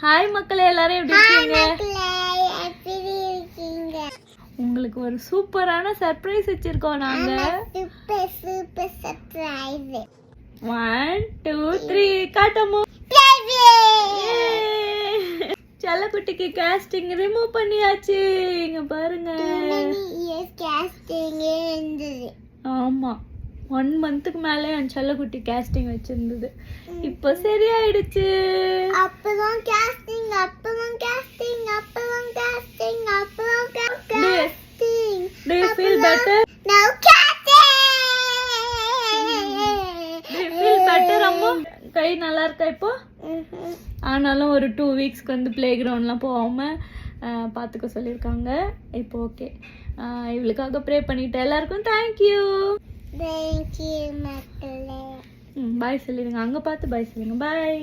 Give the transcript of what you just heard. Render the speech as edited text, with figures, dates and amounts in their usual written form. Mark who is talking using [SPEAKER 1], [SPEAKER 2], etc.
[SPEAKER 1] Hi மக்களே, எல்லாரும் எப்படி இருக்கீங்க? உங்களுக்கு ஒரு சூப்பரான சர்ப்ரைஸ் வச்சிருக்கோம் நாங்க.
[SPEAKER 2] Super surprise.
[SPEAKER 1] 1 2 3 காட்டமோ. செல்லக்குட்டிக்கு காஸ்டிங் ரிமூவ் பண்ணியாச்சு. இங்க பாருங்க. ஆமா, 1 மந்த்துக்கு மேலே என் செல்லக்குட்டி காஸ்டிங் வச்சிருந்தது. இப்போ சரியாயிடுச்சு.
[SPEAKER 2] அப்பதான் costing.
[SPEAKER 1] Do you feel better?
[SPEAKER 2] Now casting.
[SPEAKER 1] Do you feel better அம்மா? கை நல்லா இருக்கா இப்போ? ஆனாலும் ஒரு 2 வீக்ஸ்க்கு வந்து பிளே கிரவுண்ட்லாம் போகாமல் பார்த்துக்க சொல்லியிருக்காங்க. இப்போ ஓகே. இவளுக்காக ப்ரே பண்ணிட்டேன். எல்லாருக்கும் தேங்க்யூ.
[SPEAKER 2] Thank you மக்களே.
[SPEAKER 1] பாய் சொல்லிடுங்க. அங்கே பார்த்து பாய் சொல்லுங்க. பாய்.